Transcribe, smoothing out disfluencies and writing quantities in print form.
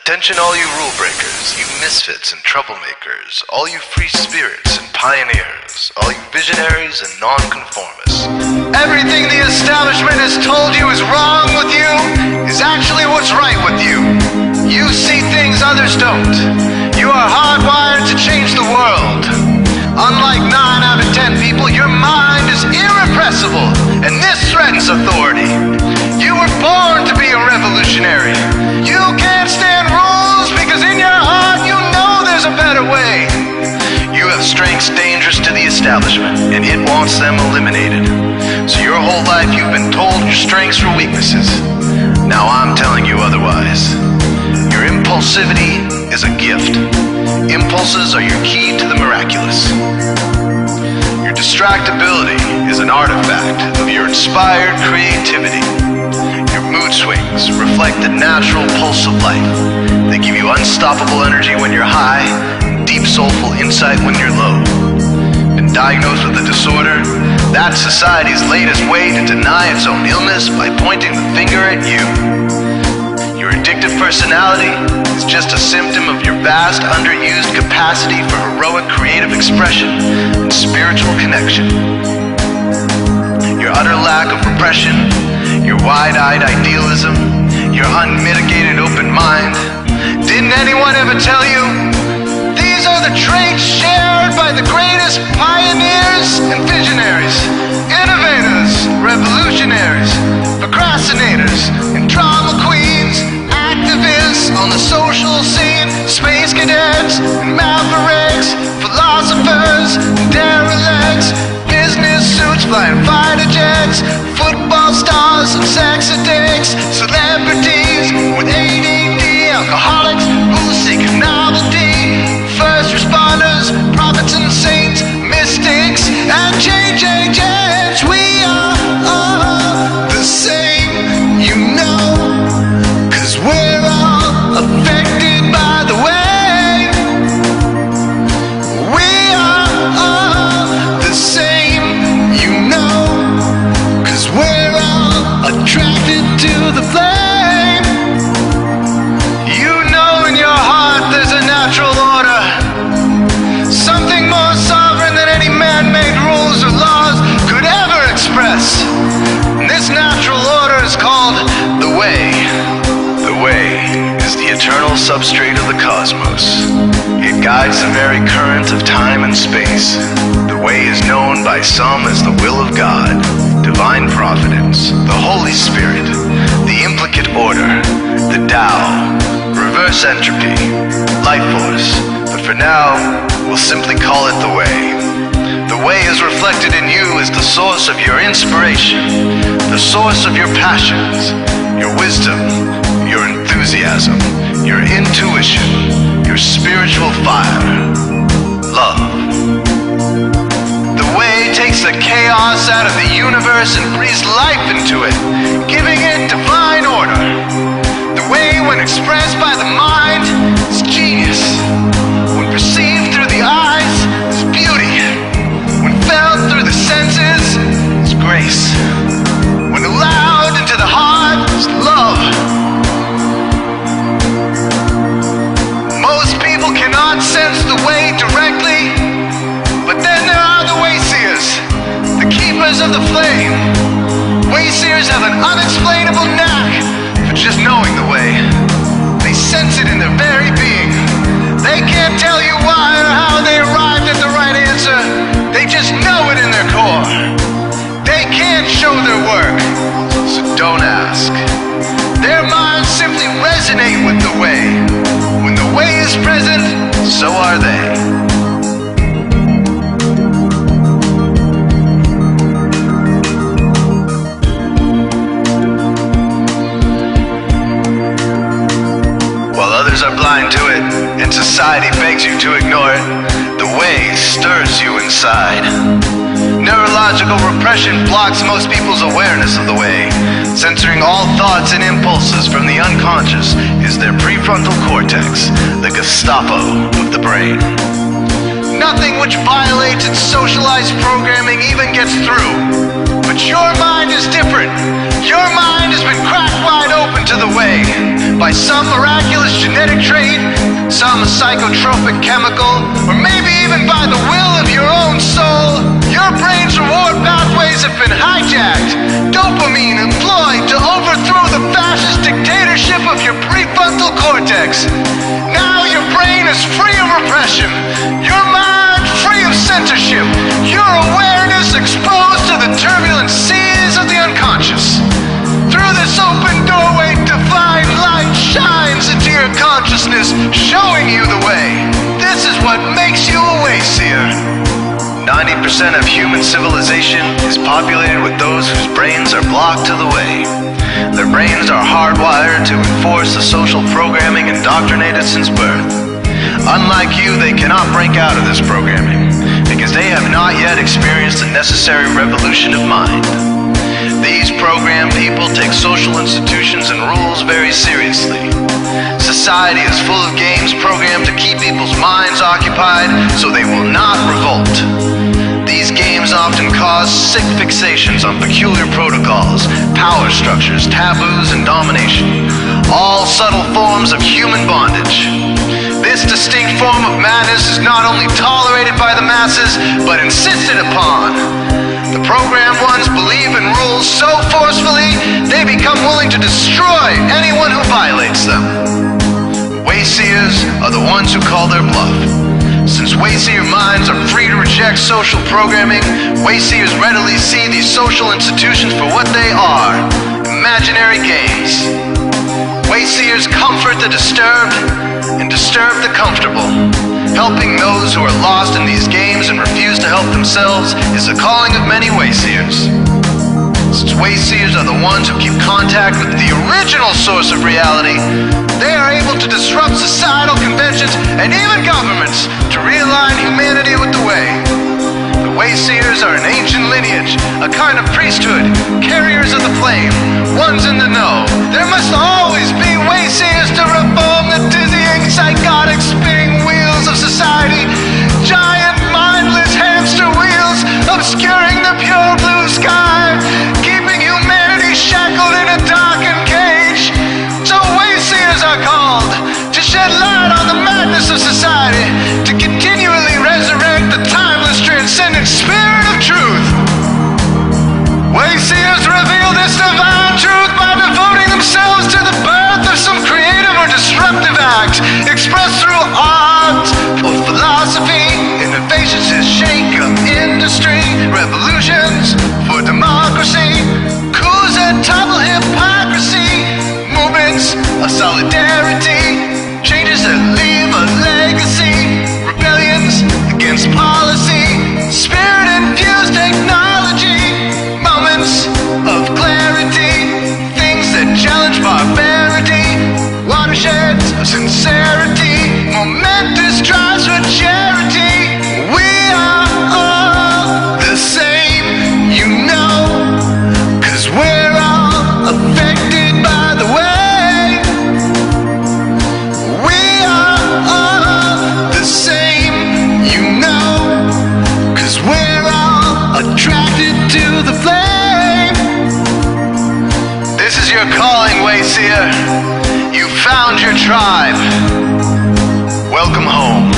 Attention all you rule breakers, you misfits and troublemakers, all you free spirits and pioneers, all you visionaries and nonconformists. Everything the establishment has told you is wrong with you is actually what's right with you. You see things others don't. You are hardwired to change the world. Unlike 9 out of 10 people, your mind is irrepressible, and this threatens authority. You were born to be a revolutionary. You can't stand rules because in your heart you know there's a better way. You have strengths dangerous to the establishment, and it wants them eliminated. So your whole life you've been told your strengths were weaknesses. Now I'm telling you otherwise. Your impulsivity is a gift. Impulses are your key to the miraculous. Your distractibility is an artifact of your inspired creativity. Your mood swings reflect the natural pulse of life. They give you unstoppable energy when you're high, and deep soulful insight when you're low. Been diagnosed with a disorder? That's society's latest way to deny its own illness by pointing the finger at you. Your addictive personality is just a symptom of your vast, underused capacity for heroic creative expression and spiritual connection. Your utter lack of repression, your wide-eyed idealism, your unmitigated open mind. Didn't anyone ever tell you? These are the traits shared by the greatest pioneers and visionaries, innovators, revolutionaries, procrastinators, and drama queens, activists on the social scene, space cadets and mavericks, philosophers and derelicts, business suits flying fighter jets, football stars and sex addicts, celebrities with ADD, alcoholics who seek novelty, first responders, prophets and saints, mystics and change agents. We are all the same, you know, 'cause we're all affected by the way. We are all the same, you know, 'cause we're all attracted to the flame. You know in your heart there's a natural order, something more sovereign than any man-made rules or laws could ever express. And this natural order is called the way. The way is the eternal substrate of the cosmos. It guides the very current of time and space. The way is known by some as the will of God, divine providence, the Holy Spirit, the implicate order, the Tao, reverse entropy, life force. But for now, we'll simply call it the way. The way is reflected in you as the source of your inspiration, the source of your passions, your wisdom, your enthusiasm, your intuition, your spiritual fire, love. The way takes the chaos out of the universe and breathes life into it, giving it divine order. The way, when expressed by the mind, is genius. When perceived through the eyes, is beauty. When felt through the senses, is grace. When allowed into the heart, is love. Most people cannot sense the way directly, but then there are the wayseers, the keepers of the flame. Wayseers have an unexplainable knack for just knowing the way. They sense it in their very being. They can't tell you why or how they arrived at the right answer. They just know it in their core. They can't show their work, so don't ask. Their minds simply resonate with the way. When the way is present, so are they. While others are blind to it, and society begs you to ignore it, the way stirs you inside. Neurological repression blocks most people's awareness of the way. Censoring all thoughts and impulses from the unconscious is their prefrontal cortex, the Gestapo of the brain. Nothing which violates its socialized programming even gets through. But your mind is different. Your mind has been cracked wide open to the way by some miraculous genetic some psychotropic chemical, or maybe even by the will of your own soul, your brain's reward pathways have been hijacked. Dopamine employed to overthrow the fascist dictatorship of your prefrontal cortex. Now your brain is free of repression, your mind free of censorship, your awareness exposed to the turbulent seas of the unconscious. Through this open doorway, divine light shines into your consciousness, showing you the way. This is what makes you a wayseer. 90% of human civilization is populated with those whose brains are blocked to the way. Their brains are hardwired to enforce the social programming indoctrinated since birth. Unlike you, they cannot break out of this programming, because they have not yet experienced the necessary revolution of mind. These programmed people take social institutions and rules very seriously. Society is full of games programmed to keep people's minds occupied so they will not revolt. These games often cause sick fixations on peculiar protocols, power structures, taboos, and domination, all subtle forms of human bondage. This distinct form of madness is not only tolerated by the masses, but insisted upon. The programmed ones believe in rules so forcefully, they become willing to destroy anyone who violates them. Wayseers are the ones who call their bluff. Since wayseer minds are free to reject social programming, wayseers readily see these social institutions for what they are: imaginary games. Wayseers comfort the disturbed and disturb the comfortable. Helping those who are lost in these games and refuse to help themselves is the calling of many wayseers. Since wayseers are the ones who keep contact with the original source of reality, they are able to disrupt societal conventions and even governments to realign humanity with the way. The wayseers are an ancient lineage, a kind of priesthood, carriers of the flame, ones in the know. There must always be wayseers to reform the dizzying, psychotic, spinning wheels of society, giant, mindless hamster wheels obscuring the pure blue sky, keeping humanity shackled in a darkened cage. So wayseers are called to shed light on the madness of society, to continually resurrect the timeless, transcendent spirit of truth. Wayseers reveal this divine truth by devoting themselves to the birth of some creative or disruptive act, expressed through art or philosophy, innovations to shake up industry, revolutions for democracy, coups that topple hypocrisy, movements of solidarity, changes that leave a legacy, rebellions against policy, spirit-infused technology, moments of clarity, things that challenge barbarity, watersheds of sincerity, momentous drives for charity. We are all the same, you know, 'cause we're all affected by the way. We are all the same, you know, 'cause we're all attracted to the flame. This is your calling, wayseer. You found your tribe. Welcome home.